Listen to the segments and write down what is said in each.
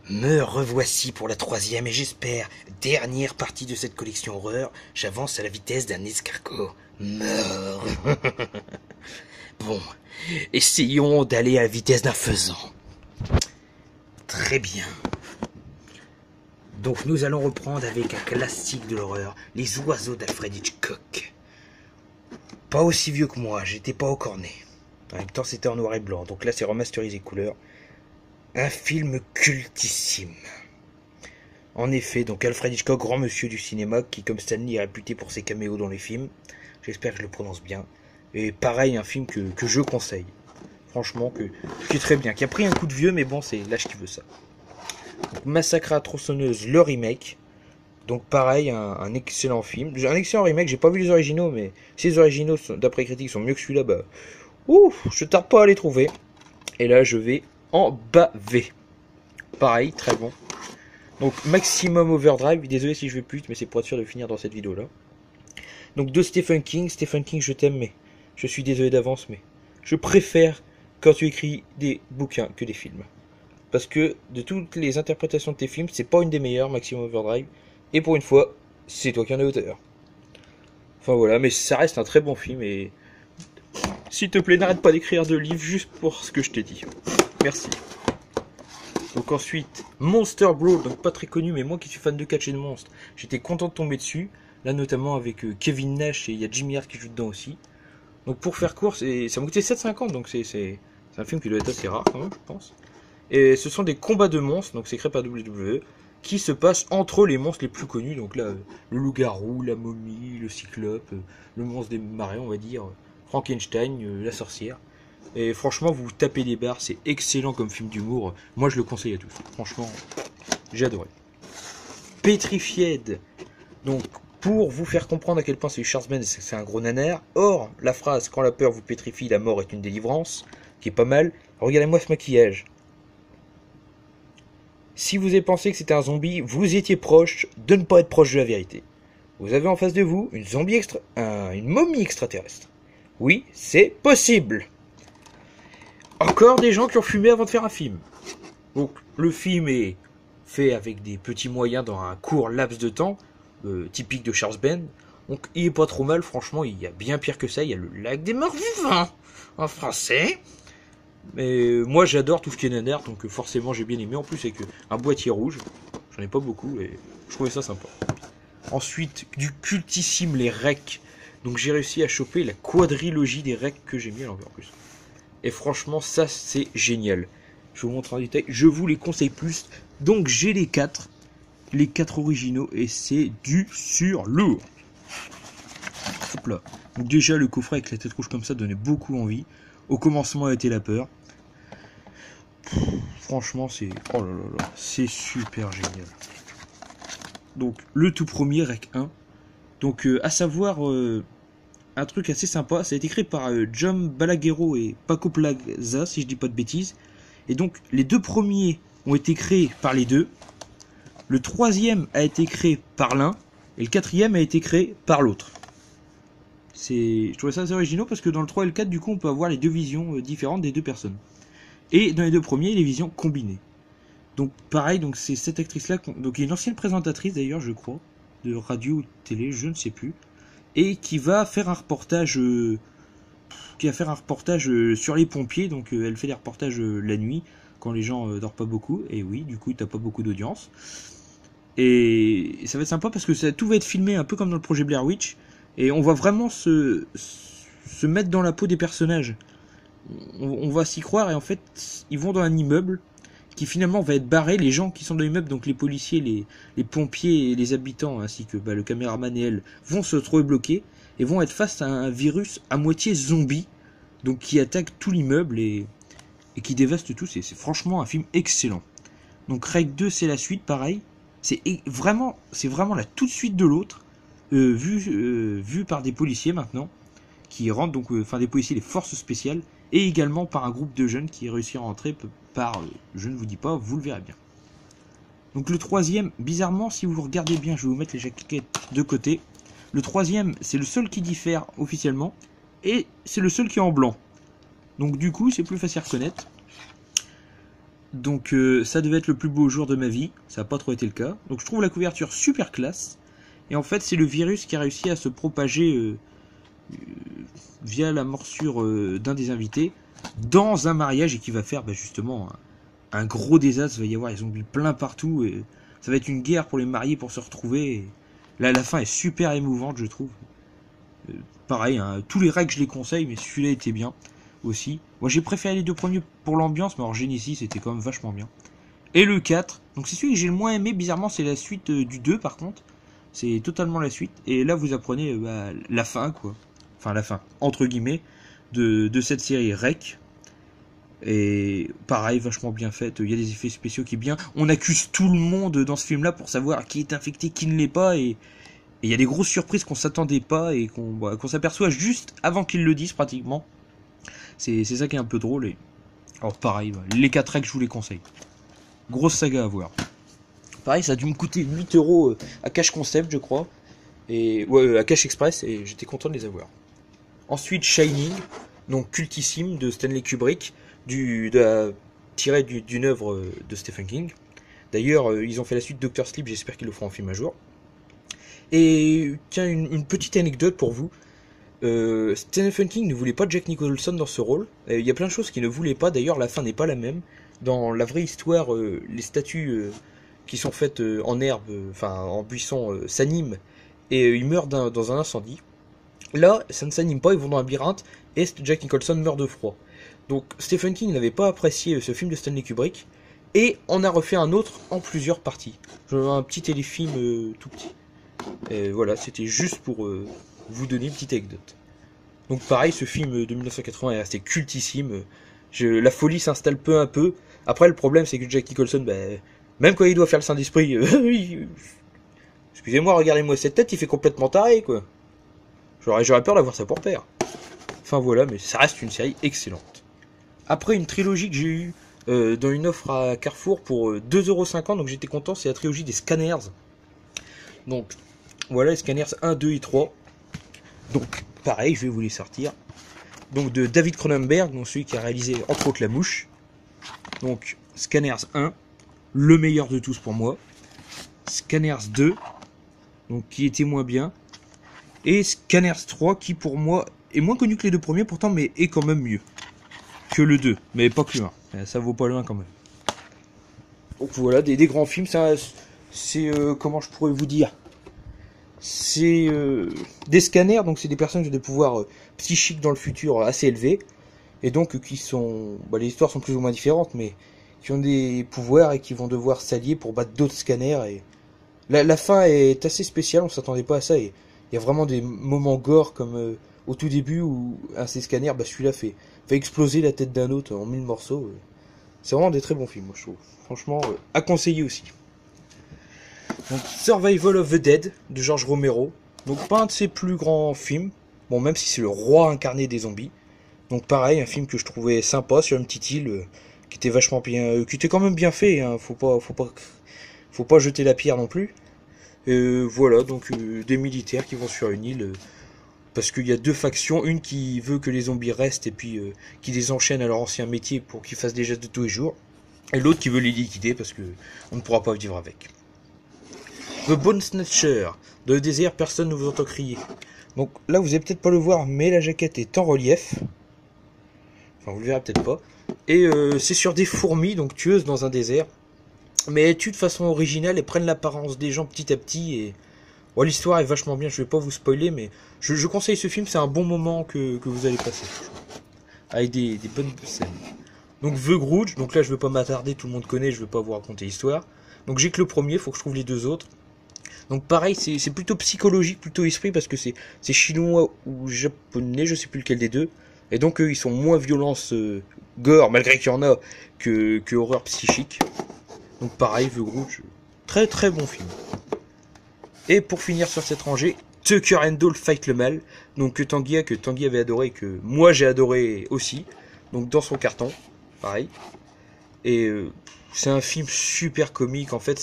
Me revoici pour la troisième et j'espère dernière partie de cette collection horreur. J'avance à la vitesse d'un escargot. Meurs. Bon, essayons d'aller à la vitesse d'un faisan. Très bien. Donc nous allons reprendre avec un classique de l'horreur, Les oiseaux d'Alfred Hitchcock. Pas aussi vieux que moi, j'étais pas encore né. En même temps c'était en noir et blanc, donc là c'est remasterisé couleur. Un film cultissime. En effet, donc Alfred Hitchcock, grand monsieur du cinéma, qui comme Stanley est réputé pour ses caméos dans les films. J'espère que je le prononce bien. Et pareil, un film que je conseille. Franchement, qui est très bien, qui a pris un coup de vieux, mais bon, c'est l'âge qui veut ça. Donc, Massacre à la tronçonneuse, le remake. Donc pareil, un excellent film. Un excellent remake, j'ai pas vu les originaux, mais si les originaux, d'après critiques, sont mieux que celui-là, bah... Ouf, je tarde pas à les trouver. Et là, je vais en baver. Pareil, très bon. Donc Maximum Overdrive, désolé si je vais plus vite, mais c'est pour être sûr de finir dans cette vidéo là. Donc de Stephen King, je t'aime, mais je suis désolé d'avance, mais je préfère quand tu écris des bouquins que des films. Parce que de toutes les interprétations de tes films, c'est pas une des meilleures, Maximum Overdrive, et pour une fois, c'est toi qui en es auteur. Enfin voilà, mais ça reste un très bon film, et s'il te plaît, n'arrête pas d'écrire de livres juste pour ce que je t'ai dit. Merci. Donc ensuite, Monster Brawl, donc pas très connu, mais moi qui suis fan de catch et de monstres, j'étais content de tomber dessus. Là notamment avec Kevin Nash et il y a Jimmy Hart qui joue dedans aussi. Donc pour faire court, ça m'a coûté 7,50, donc c'est un film qui doit être assez rare quand même, je pense. Et ce sont des combats de monstres, donc c'est créé par WWE, qui se passent entre les monstres les plus connus. Donc là, le loup-garou, la momie, le cyclope, le monstre des marais, on va dire, Frankenstein, la sorcière. Et franchement, vous tapez des barres, c'est excellent comme film d'humour. Moi, je le conseille à tous. Franchement, j'ai adoré. Petrified. Donc, pour vous faire comprendre à quel point c'est Charles Band, c'est un gros nanar. Or, la phrase « Quand la peur vous pétrifie, la mort est une délivrance », qui est pas mal. Regardez-moi ce maquillage. Si vous avez pensé que c'était un zombie, vous étiez proche de ne pas être proche de la vérité. Vous avez en face de vous une momie extraterrestre. Oui, c'est possible. Encore des gens qui ont fumé avant de faire un film. Donc le film est fait avec des petits moyens dans un court laps de temps, typique de Charles Band. Donc il est pas trop mal, franchement, il y a bien pire que ça, il y a le lac des morts vivants, en français. Mais moi j'adore tout ce qui est nanar, donc forcément j'ai bien aimé, en plus avec un boîtier rouge, j'en ai pas beaucoup et je trouvais ça sympa. Ensuite, du cultissime les Rec, donc j'ai réussi à choper la quadrilogie des Rec que j'ai mis à l'envers en plus. Et franchement, ça c'est génial. Je vous montre en détail. Je vous les conseille plus. Donc j'ai les 4 originaux et c'est du sur lourd. Hop là. Donc déjà le coffret avec la tête rouge comme ça donnait beaucoup envie. Au commencement était la peur. Franchement c'est oh là là là, c'est super génial. Donc le tout premier Rec 1. Donc à savoir un truc assez sympa, ça a été créé par John Balaguerro et Paco Plaza, si je dis pas de bêtises. Et donc, les deux premiers ont été créés par les deux. Le troisième a été créé par l'un. Et le quatrième a été créé par l'autre. Je trouvais ça assez original parce que dans le 3 et le 4, du coup, on peut avoir les deux visions différentes des deux personnes. Et dans les deux premiers, les visions combinées. Donc, pareil, donc c'est cette actrice-là. Donc, il y a une ancienne présentatrice, d'ailleurs, je crois, de radio ou de télé, je ne sais plus. Et qui va faire un reportage sur les pompiers. Donc elle fait des reportages la nuit quand les gens dorment pas beaucoup, et oui, du coup t'as pas beaucoup d'audience, et ça va être sympa parce que tout va être filmé un peu comme dans le projet Blair Witch, et on va vraiment se mettre dans la peau des personnages. On va s'y croire, et en fait ils vont dans un immeuble qui finalement va être barré. Les gens qui sont dans l'immeuble, donc les policiers, les pompiers et les habitants, ainsi que le caméraman et elle, vont se trouver bloqués et vont être face à un virus à moitié zombie, donc qui attaque tout l'immeuble et qui dévaste tout. C'est franchement un film excellent. Donc Rec 2, c'est la suite, pareil. C'est vraiment la toute suite de l'autre, vu par des policiers maintenant, qui rentrent, donc enfin des policiers, les forces spéciales, et également par un groupe de jeunes qui réussit à rentrer par, je ne vous dis pas, vous le verrez bien. Donc le troisième, bizarrement, si vous regardez bien, je vais vous mettre les jaquettes de côté. Le troisième, c'est le seul qui diffère officiellement, et c'est le seul qui est en blanc. Donc du coup, c'est plus facile à reconnaître. Donc ça devait être le plus beau jour de ma vie, ça n'a pas trop été le cas. Donc je trouve la couverture super classe. Et en fait c'est le virus qui a réussi à se propager via la morsure d'un des invités dans un mariage et qui va faire justement un gros désastre. Il va y avoir les zombies plein partout et ça va être une guerre pour les mariés pour se retrouver. Et là la fin est super émouvante je trouve. Pareil, hein, tous les règles je les conseille mais celui-là était bien aussi. Moi j'ai préféré les deux premiers pour l'ambiance mais alors Genesis c'était quand même vachement bien. Et le 4, donc c'est celui que j'ai le moins aimé, bizarrement c'est la suite du 2 par contre. C'est totalement la suite. Et là vous apprenez la fin quoi. Enfin la fin, entre guillemets, de cette série REC. Et pareil, vachement bien faite, il y a des effets spéciaux qui est bien. On accuse tout le monde dans ce film-là pour savoir qui est infecté, qui ne l'est pas. Et il y a des grosses surprises qu'on s'attendait pas et qu'on s'aperçoit juste avant qu'ils le disent pratiquement. C'est ça qui est un peu drôle. Et... alors pareil, les 4 REC je vous les conseille. Grosse saga à voir. Pareil, ça a dû me coûter 8 € à Cash Concept je crois. Et ouais, à Cash Express et j'étais content de les avoir. Ensuite Shining, donc cultissime de Stanley Kubrick, tiré d'une œuvre de Stephen King. D'ailleurs, ils ont fait la suite Dr. Sleep, j'espère qu'ils le feront en film un jour. Et tiens, une petite anecdote pour vous. Stephen King ne voulait pas Jack Nicholson dans ce rôle. Il y a plein de choses qu'il ne voulait pas, d'ailleurs la fin n'est pas la même. Dans la vraie histoire, les statues qui sont faites en herbe, en buisson, s'animent et ils meurent dans un incendie. Là, ça ne s'anime pas, ils vont dans un labyrinthe et Jack Nicholson meurt de froid. Donc Stephen King n'avait pas apprécié ce film de Stanley Kubrick et on a refait un autre en plusieurs parties. Un petit téléfilm tout petit. Et voilà, c'était juste pour vous donner une petite anecdote. Donc pareil, ce film de 1980 est resté cultissime. La folie s'installe peu à peu. Après, le problème, c'est que Jack Nicholson, même quand il doit faire le Saint-Esprit, excusez-moi, regardez-moi cette tête, il fait complètement taré, quoi. J'aurais peur d'avoir ça pour père. Enfin voilà, mais ça reste une série excellente. Après une trilogie que j'ai eue dans une offre à Carrefour pour 2,50 €, donc j'étais content, c'est la trilogie des Scanners. Donc voilà, les Scanners 1, 2 et 3. Donc pareil, je vais vous les sortir. Donc de David Cronenberg, donc celui qui a réalisé entre autres La Mouche. Donc Scanners 1, le meilleur de tous pour moi. Scanners 2, donc qui était moins bien. Et Scanners 3 qui pour moi est moins connu que les deux premiers pourtant mais est quand même mieux que le 2, mais pas que le 1, ça vaut pas le 1 quand même. Donc voilà, des grands films, ça c'est comment je pourrais vous dire, c'est des scanners, donc c'est des personnes qui ont des pouvoirs psychiques dans le futur assez élevés, et donc qui sont, les histoires sont plus ou moins différentes, mais qui ont des pouvoirs et qui vont devoir s'allier pour battre d'autres scanners, et la fin est assez spéciale, on s'attendait pas à ça, et il y a vraiment des moments gore comme au tout début où un de ces scanners, celui-là fait exploser la tête d'un autre en 1000 morceaux. C'est vraiment des très bons films, moi je trouve. Franchement, à conseiller aussi. Donc Survival of the Dead de George Romero. Donc pas un de ses plus grands films. Bon, même si c'est le roi incarné des zombies. Donc pareil, un film que je trouvais sympa sur une petite île qui était vachement bien, qui était quand même bien fait. Hein, faut pas jeter la pierre non plus. Voilà, donc des militaires qui vont sur une île parce qu'il y a deux factions, une qui veut que les zombies restent et puis qui les enchaîne à leur ancien métier pour qu'ils fassent des gestes de tous les jours, et l'autre qui veut les liquider parce que on ne pourra pas vivre avec. The Bone Snatcher, dans le désert, personne ne vous entend crier. Donc là vous allez peut-être pas le voir, mais la jaquette est en relief. Enfin vous le verrez peut-être pas. Et c'est sur des fourmis, donc tueuses dans un désert. Mais elles tuent de façon originale et prennent l'apparence des gens petit à petit. Et bon, l'histoire est vachement bien, je vais pas vous spoiler, mais je conseille ce film, c'est un bon moment que vous allez passer. Avec des bonnes scènes. Donc The Grudge, donc là je vais pas m'attarder, tout le monde connaît, je vais pas vous raconter l'histoire. Donc j'ai que le premier, faut que je trouve les deux autres. Donc pareil, c'est plutôt psychologique, plutôt esprit, parce que c'est chinois ou japonais, je sais plus lequel des deux. Et donc eux, ils sont moins violence gore, malgré qu'il y en a, que horreur psychique. Donc pareil, The Grudge, très très bon film. Et pour finir sur cette rangée, Tucker and Dale Fight le Mal, donc que Tanguy avait adoré, que moi j'ai adoré aussi, donc dans son carton, pareil. Et c'est un film super comique, en fait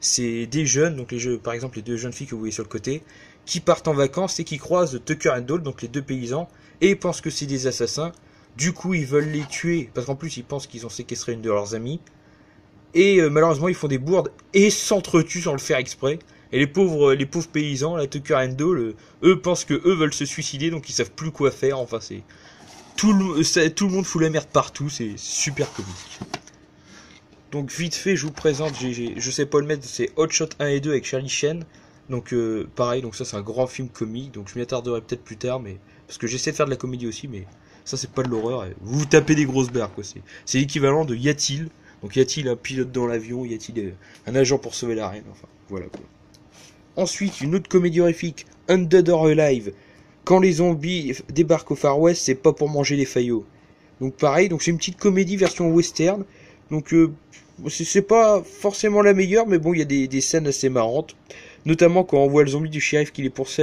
c'est des jeunes, donc par exemple les deux jeunes filles que vous voyez sur le côté, qui partent en vacances et qui croisent Tucker and Dale, donc les deux paysans, et pensent que c'est des assassins. Du coup ils veulent les tuer, parce qu'en plus ils pensent qu'ils ont séquestré une de leurs amies. Et malheureusement, ils font des bourdes et s'entretuent sans le faire exprès. Et les pauvres paysans, la Tucker and Dale, eux pensent que eux veulent se suicider, donc ils savent plus quoi faire. Enfin, c'est tout le monde fout la merde partout, c'est super comique. Donc vite fait, je vous présente, je sais pas le mettre, c'est Hot Shot 1 et 2 avec Charlie Sheen. Donc pareil, donc ça c'est un grand film comique, donc je m'y attarderai peut-être plus tard, mais parce que j'essaie de faire de la comédie aussi, mais ça c'est pas de l'horreur. Vous vous tapez des grosses barres quoi, c'est l'équivalent de Y a-t-il. Donc y a-t-il un pilote dans l'avion, y a-t-il un agent pour sauver la reine, enfin voilà quoi. Ensuite, une autre comédie horrifique, Undead or Alive. Quand les zombies débarquent au Far West, c'est pas pour manger les faillots. Donc pareil, donc c'est une petite comédie version western. Donc c'est pas forcément la meilleure, mais bon, il y a des scènes assez marrantes. Notamment quand on voit le zombie du shérif qui les poursuit